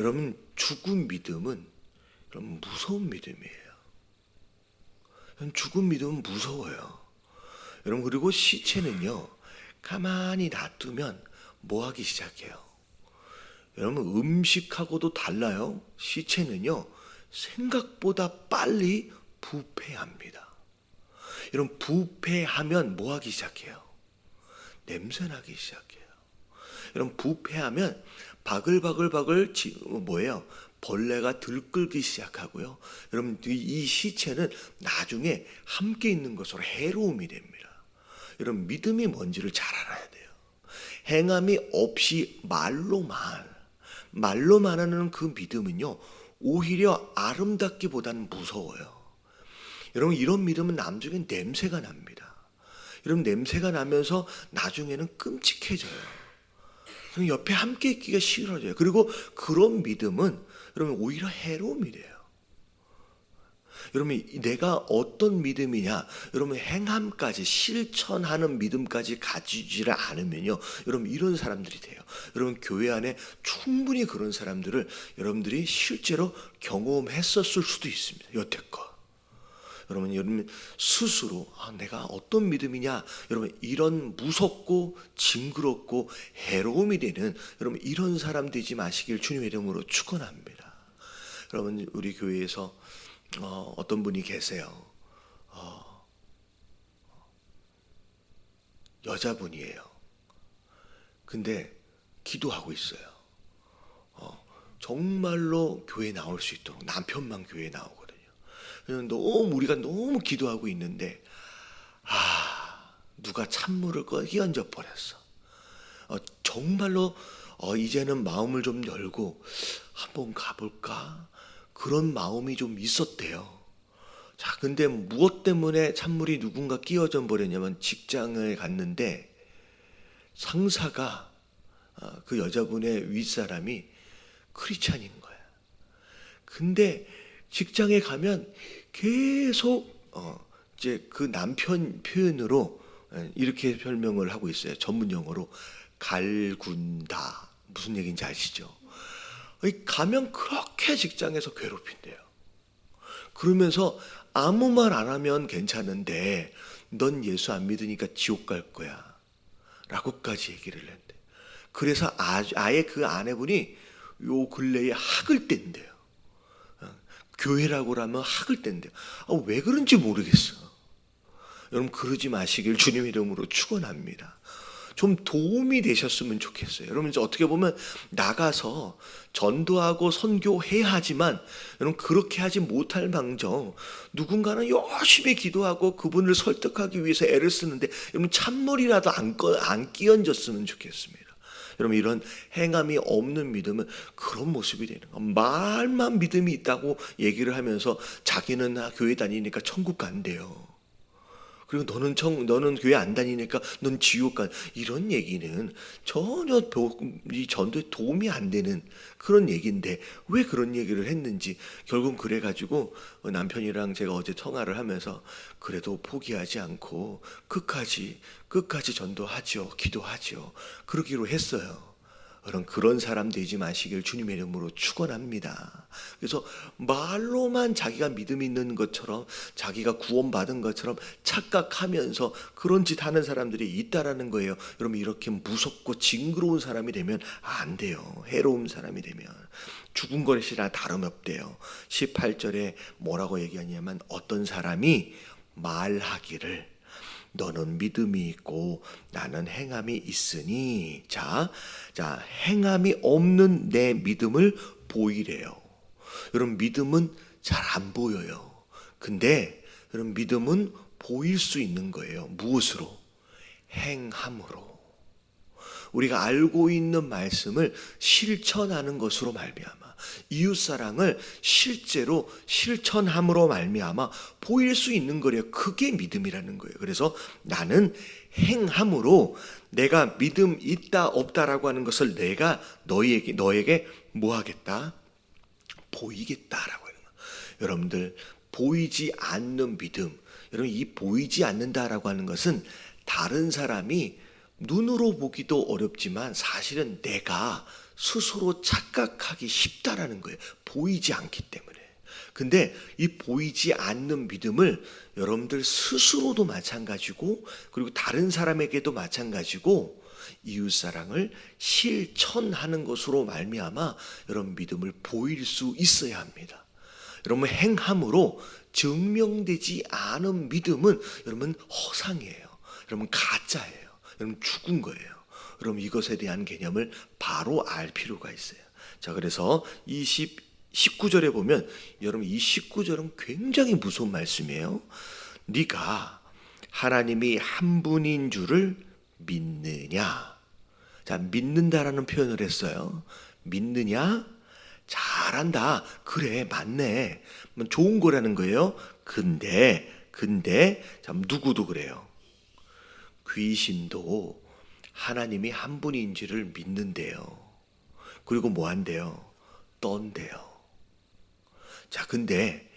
여러분, 죽은 믿음은 여러분 무서운 믿음이에요. 죽은 믿음은 무서워요. 여러분, 그리고 시체는요, 가만히 놔두면 뭐 하기 시작해요? 여러분, 음식하고도 달라요. 시체는요, 생각보다 빨리 부패합니다. 여러분, 부패하면 뭐 하기 시작해요? 냄새나기 시작해요. 여러분, 부패하면 바글바글바글 뭐예요? 벌레가 들끓기 시작하고요. 여러분, 이 시체는 나중에 함께 있는 것으로 해로움이 됩니다. 여러분, 믿음이 뭔지를 잘 알아야 돼요. 행함이 없이 말로만 하는 그 믿음은요, 오히려 아름답기보다는 무서워요. 여러분, 이런 믿음은 나중에 냄새가 납니다. 여러분, 냄새가 나면서 나중에는 끔찍해져요. 옆에 함께 있기가 싫어져요. 그리고 그런 믿음은 여러분 오히려 해로움이 돼요. 여러분, 내가 어떤 믿음이냐? 여러분, 행함까지 실천하는 믿음까지 가지지를 않으면요, 여러분 이런 사람들이 돼요. 여러분, 교회 안에 충분히 그런 사람들을 여러분들이 실제로 경험했었을 수도 있습니다. 여태껏. 여러분 스스로 내가 어떤 믿음이냐, 여러분 이런 무섭고 징그럽고 해로움이 되는 여러분 이런 사람 되지 마시길 주님의 이름으로 축원합니다. 여러분, 우리 교회에서 어떤 분이 계세요. 여자분이에요. 근데 기도하고 있어요. 정말로 교회 나올 수 있도록. 남편만 교회 나오거든요. 우리가 너무 기도하고 있는데 누가 찬물을 끼얹어 버렸어. 정말로 이제는 마음을 좀 열고 한번 가볼까? 그런 마음이 좀 있었대요. 자, 근데 무엇 때문에 찬물이 누군가 끼얹어 버렸냐면, 직장을 갔는데 상사가 그 여자분의 윗사람이 크리스찬인 거야. 근데 직장에 가면 계속 이제 그 남편 표현으로 이렇게 설명을 하고 있어요. 전문 용어로 갈군다. 무슨 얘기인지 아시죠? 가면 그렇게 직장에서 괴롭힌대요. 그러면서 아무 말 안 하면 괜찮은데 넌 예수 안 믿으니까 지옥 갈 거야 라고까지 얘기를 했대. 그래서 아예 그 아내분이 요 근래에 학을 뗀대요. 교회라고 하면 학을 뗀대요. 왜 그런지 모르겠어. 여러분, 그러지 마시길 주님 이름으로 축원합니다. 좀 도움이 되셨으면 좋겠어요. 여러분, 이제 어떻게 보면 나가서 전도하고 선교해야 하지만 여러분, 그렇게 하지 못할 망정 누군가는 열심히 기도하고 그분을 설득하기 위해서 애를 쓰는데 여러분, 찬물이라도 안 끼얹었으면 좋겠습니다. 여러분, 이런 행함이 없는 믿음은 그런 모습이 되는 거예요. 말만 믿음이 있다고 얘기를 하면서 자기는 교회 다니니까 천국 간대요. 그리고 너는 교회 안 다니니까 넌 지옥 간. 이런 얘기는 전혀 이 전도에 도움이 안 되는 그런 얘기인데 왜 그런 얘기를 했는지, 결국 그래가지고 남편이랑 제가 어제 통화를 하면서 그래도 포기하지 않고 끝까지 전도하죠, 기도하죠, 그러기로 했어요. 그런 사람 되지 마시길 주님의 이름으로 축원합니다. 그래서 말로만 자기가 믿음 있는 것처럼, 자기가 구원받은 것처럼 착각하면서 그런 짓 하는 사람들이 있다라는 거예요. 여러분, 이렇게 무섭고 징그러운 사람이 되면 안 돼요. 해로운 사람이 되면 죽은 것이라 다름없대요. 18절에 뭐라고 얘기하냐면, 어떤 사람이 말하기를 너는 믿음이 있고 나는 행함이 있으니, 자 행함이 없는 내 믿음을 보이래요. 여러분, 믿음은 잘 안 보여요. 근데 여러분, 믿음은 보일 수 있는 거예요. 무엇으로? 행함으로. 우리가 알고 있는 말씀을 실천하는 것으로 말미암아, 이웃사랑을 실제로 실천함으로 말미암아 보일 수 있는 거래요. 그게 믿음이라는 거예요. 그래서 나는 행함으로 내가 믿음 있다 없다라고 하는 것을 내가 너에게 뭐 하겠다? 보이겠다라고 하는 거예요. 여러분들, 보이지 않는 믿음, 여러분, 이 보이지 않는다라고 하는 것은 다른 사람이 눈으로 보기도 어렵지만 사실은 내가 스스로 착각하기 쉽다라는 거예요. 보이지 않기 때문에. 근데 이 보이지 않는 믿음을 여러분들 스스로도 마찬가지고, 그리고 다른 사람에게도 마찬가지고, 이웃사랑을 실천하는 것으로 말미암아 여러분 믿음을 보일 수 있어야 합니다. 여러분 행함으로 증명되지 않은 믿음은 여러분 허상이에요. 여러분 가짜예요. 여러분 죽은 거예요. 여러분 이것에 대한 개념을 바로 알 필요가 있어요. 자, 그래서 19절에 보면 여러분 이 19절은 굉장히 무서운 말씀이에요. 네가 하나님이 한 분인 줄을 믿느냐. 자, 믿는다라는 표현을 했어요. 믿느냐? 잘한다. 그래, 맞네. 좋은 거라는 거예요. 근데 참 누구도 그래요. 귀신도 하나님이 한 분인지를 믿는데요. 그리고 뭐 한대요? 떤대요. 자, 근데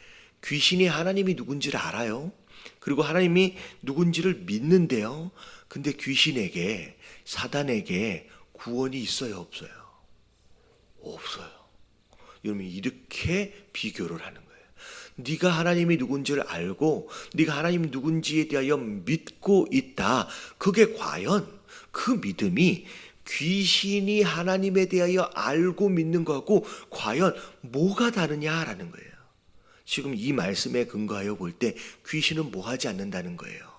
귀신이 하나님이 누군지를 알아요. 그리고 하나님이 누군지를 믿는데요. 근데 귀신에게, 사단에게 구원이 있어요, 없어요? 없어요. 여러분 이렇게 비교를 하는 거예요. 네가 하나님이 누군지를 알고 네가 하나님이 누군지에 대하여 믿고 있다. 그게 과연 그 믿음이 귀신이 하나님에 대하여 알고 믿는 거하고 과연 뭐가 다르냐라는 거예요. 지금 이 말씀에 근거하여 볼 때 귀신은 뭐 하지 않는다는 거예요.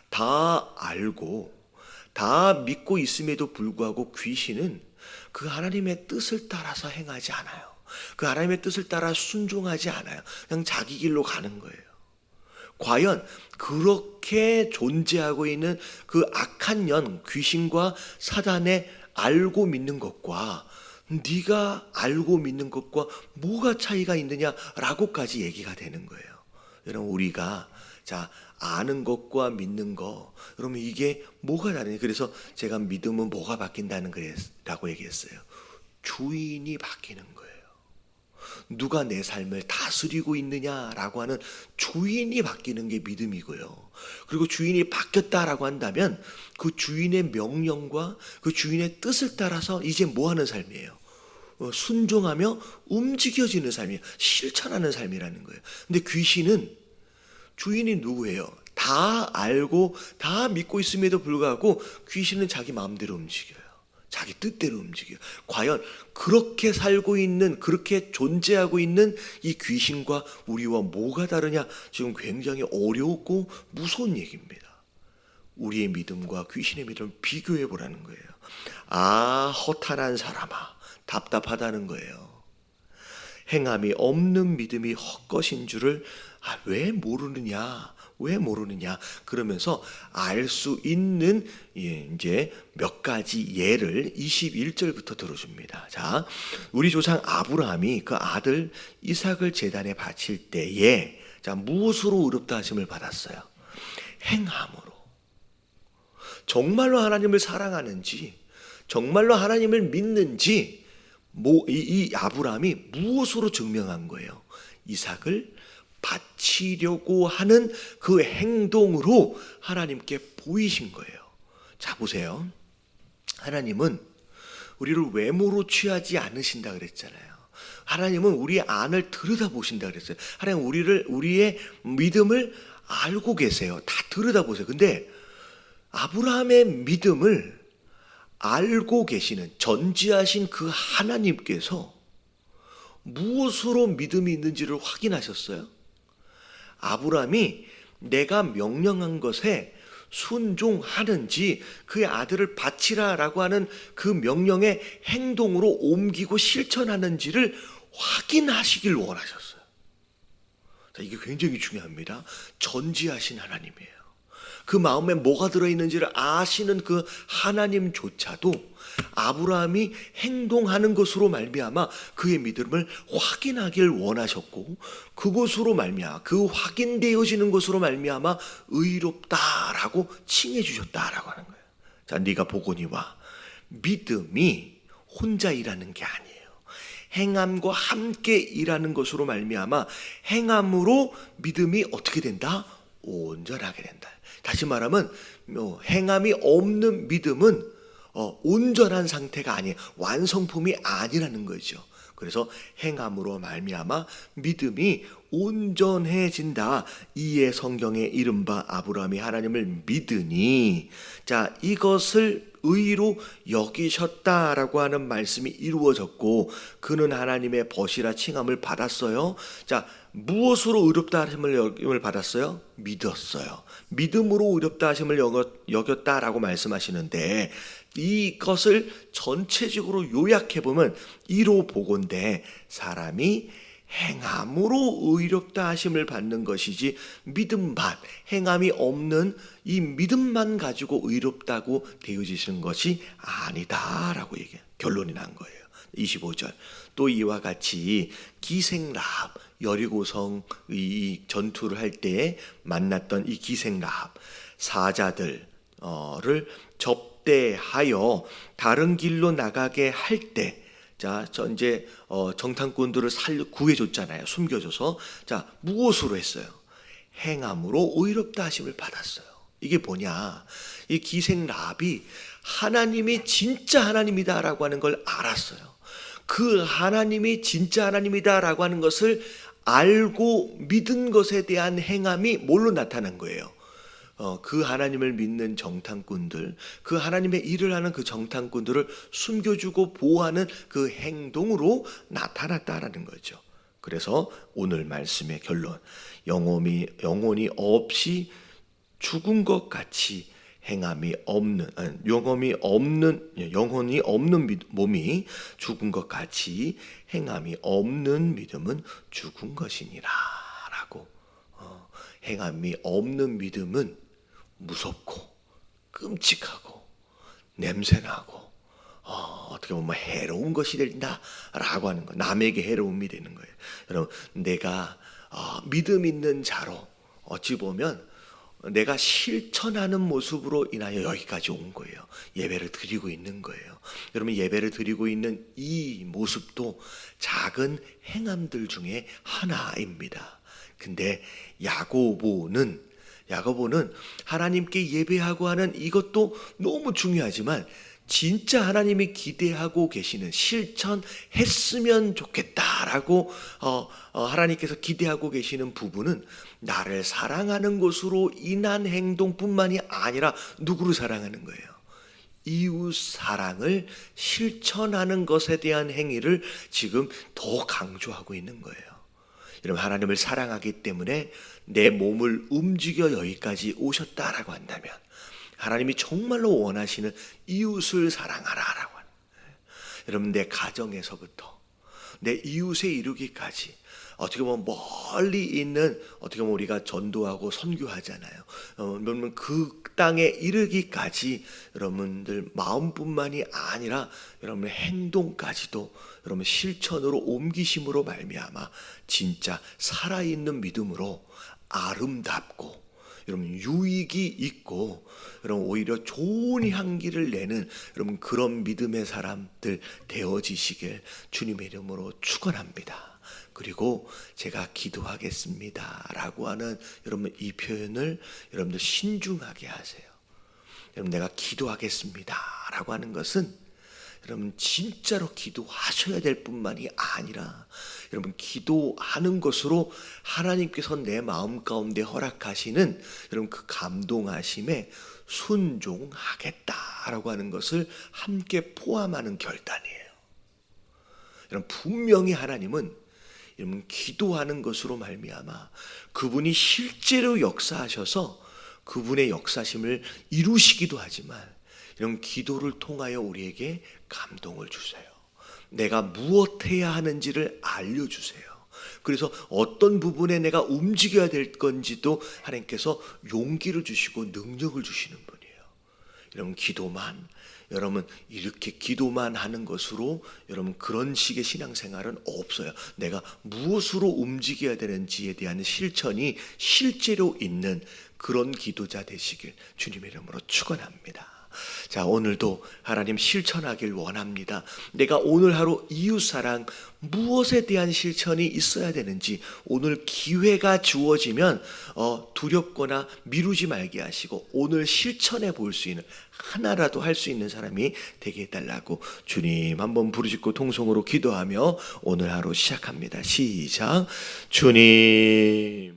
다 알고 다 믿고 있음에도 불구하고 귀신은 그 하나님의 뜻을 따라서 행하지 않아요. 그 하나님의 뜻을 따라 순종하지 않아요. 그냥 자기 길로 가는 거예요. 과연 그렇게 존재하고 있는 그 악한 년, 귀신과 사단의 알고 믿는 것과 네가 알고 믿는 것과 뭐가 차이가 있느냐라고까지 얘기가 되는 거예요. 여러분 우리가 아는 것과 믿는 거, 여러분 이게 뭐가 다르냐. 그래서 제가 믿음은 뭐가 바뀐다는 거라고 얘기했어요. 주인이 바뀌는 거예요. 누가 내 삶을 다스리고 있느냐라고 하는 주인이 바뀌는 게 믿음이고요. 그리고 주인이 바뀌었다라고 한다면 그 주인의 명령과 그 주인의 뜻을 따라서 이제 뭐 하는 삶이에요? 순종하며 움직여지는 삶이에요. 실천하는 삶이라는 거예요. 근데 귀신은 주인이 누구예요? 다 알고 다 믿고 있음에도 불구하고 귀신은 자기 마음대로 움직여요. 자기 뜻대로 움직여요. 과연 그렇게 살고 있는, 그렇게 존재하고 있는 이 귀신과 우리와 뭐가 다르냐? 지금 굉장히 어렵고 무서운 얘기입니다. 우리의 믿음과 귀신의 믿음을 비교해 보라는 거예요. 아, 허탄한 사람아, 답답하다는 거예요. 행함이 없는 믿음이 헛것인 줄을 왜 모르느냐? 왜 모르느냐? 그러면서 알 수 있는 이제 몇 가지 예를 21절부터 들어줍니다. 자, 우리 조상 아브라함이 그 아들 이삭을 제단에 바칠 때에 무엇으로 의롭다 하심을 받았어요? 행함으로. 정말로 하나님을 사랑하는지, 정말로 하나님을 믿는지, 이 아브라함이 무엇으로 증명한 거예요? 이삭을 바치려고 하는 그 행동으로 하나님께 보이신 거예요. 자, 보세요. 하나님은 우리를 외모로 취하지 않으신다 그랬잖아요. 하나님은 우리의 안을 들여다보신다 그랬어요. 하나님 우리의 믿음을 알고 계세요. 다 들여다보세요. 근데 아브라함의 믿음을 알고 계시는 전지하신 그 하나님께서 무엇으로 믿음이 있는지를 확인하셨어요. 아브라함이 내가 명령한 것에 순종하는지, 그의 아들을 바치라라고 하는 그 명령의 행동으로 옮기고 실천하는지를 확인하시길 원하셨어요. 자, 이게 굉장히 중요합니다. 전지하신 하나님이에요. 그 마음에 뭐가 들어있는지를 아시는 그 하나님조차도 아브라함이 행동하는 것으로 말미암아 그의 믿음을 확인하길 원하셨고, 그것으로 말미암아 그 확인되어지는 것으로 말미암아 의롭다라고 칭해 주셨다라고 하는 거예요. 자, 네가 보거니와 믿음이 혼자 일하는 게 아니에요. 행함과 함께 일하는 것으로 말미암아 행함으로 믿음이 어떻게 된다? 온전하게 된다. 다시 말하면 행함이 없는 믿음은 온전한 상태가 아니에요. 완성품이 아니라는 거죠. 그래서 행함으로 말미암아 믿음이 온전해진다. 이에 성경에 이른바 아브라함이 하나님을 믿으니, 자, 이것을 의로 여기셨다라고 하는 말씀이 이루어졌고, 그는 하나님의 벗이라 칭함을 받았어요. 자, 무엇으로 의롭다 하심을 받았어요? 믿었어요. 믿음으로 의롭다 하심을 여겼다라고 말씀하시는데, 이것을 전체적으로 요약해보면 이로 보건대 사람이 행함으로 의롭다 하심을 받는 것이지, 믿음만, 행함이 없는 이 믿음만 가지고 의롭다고 되어지시는 것이 아니다라고 결론이 난 거예요. 25절, 또 이와 같이 기생라합, 여리고성 이 전투를 할 때 만났던 이 기생라합 사자들을 접대하여 다른 길로 나가게 할 때, 자, 이제 정탐꾼들을 구해줬잖아요. 숨겨줘서. 자, 무엇으로 했어요? 행함으로 의롭다 하심을 받았어요. 이게 뭐냐? 이 기생 라합이 하나님이 진짜 하나님이다라고 하는 걸 알았어요. 그 하나님이 진짜 하나님이다라고 하는 것을 알고 믿은 것에 대한 행함이 뭘로 나타난 거예요? 그 하나님을 믿는 정탐꾼들, 그 하나님의 일을 하는 그 정탐꾼들을 숨겨주고 보호하는 그 행동으로 나타났다라는 거죠. 그래서 오늘 말씀의 결론, 영혼이 없이 죽은 것 같이 행함이 없는, 영혼이 없는 몸이 죽은 것 같이 행함이 없는 믿음은 죽은 것이니라 라고. 행함이 없는 믿음은 무섭고 끔찍하고 냄새나고 어떻게 보면 해로운 것이 된다라고 하는 거, 남에게 해로움이 되는 거예요. 여러분, 내가 믿음 있는 자로 어찌 보면 내가 실천하는 모습으로 인하여 여기까지 온 거예요. 예배를 드리고 있는 거예요. 여러분, 예배를 드리고 있는 이 모습도 작은 행함들 중에 하나입니다. 근데 야고보는 하나님께 예배하고 하는 이것도 너무 중요하지만, 진짜 하나님이 기대하고 계시는, 실천했으면 좋겠다라고 하나님께서 기대하고 계시는 부분은 나를 사랑하는 것으로 인한 행동뿐만이 아니라 누구를 사랑하는 거예요? 이웃 사랑을 실천하는 것에 대한 행위를 지금 더 강조하고 있는 거예요. 여러분, 하나님을 사랑하기 때문에 내 몸을 움직여 여기까지 오셨다라고 한다면, 하나님이 정말로 원하시는 이웃을 사랑하라라고 하는, 여러분, 내 가정에서부터 내 이웃에 이르기까지, 어떻게 보면 멀리 있는, 어떻게 보면 우리가 전도하고 선교하잖아요. 여러분, 그 땅에 이르기까지 여러분들 마음뿐만이 아니라 여러분의 행동까지도 여러분 실천으로 옮기심으로 말미암아 진짜 살아있는 믿음으로 아름답고 여러분 유익이 있고 여러분 오히려 좋은 향기를 내는 여러분 그런 믿음의 사람들 되어지시길 주님의 이름으로 축원합니다. 그리고 제가 기도하겠습니다 라고 하는 여러분 이 표현을 여러분들 신중하게 하세요. 여러분, 내가 기도하겠습니다 라고 하는 것은 여러분 진짜로 기도하셔야 될 뿐만이 아니라 여러분 기도하는 것으로 하나님께서 내 마음 가운데 허락하시는 여러분 그 감동하심에 순종하겠다라고 하는 것을 함께 포함하는 결단이에요. 여러분, 분명히 하나님은 여러분 기도하는 것으로 말미암아 그분이 실제로 역사하셔서 그분의 역사심을 이루시기도 하지만 이런 기도를 통하여 우리에게 감동을 주세요. 내가 무엇해야 하는지를 알려주세요. 그래서 어떤 부분에 내가 움직여야 될 건지도 하나님께서 용기를 주시고 능력을 주시는 분이에요. 여러분 기도만, 여러분 이렇게 기도만 하는 것으로 여러분 그런 식의 신앙생활은 없어요. 내가 무엇으로 움직여야 되는지에 대한 실천이 실제로 있는 그런 기도자 되시길 주님의 이름으로 축원합니다. 자, 자, 오늘도 하나님 실천하길 원합니다. 내가 오늘 하루 이웃사랑 무엇에 대한 실천이 있어야 되는지 오늘 기회가 주어지면 두렵거나 미루지 말게 하시고 오늘 실천해 볼 수 있는 하나라도 할 수 있는 사람이 되게 해달라고 주님 한번 부르짖고 통성으로 기도하며 오늘 하루 시작합니다. 시작. 주님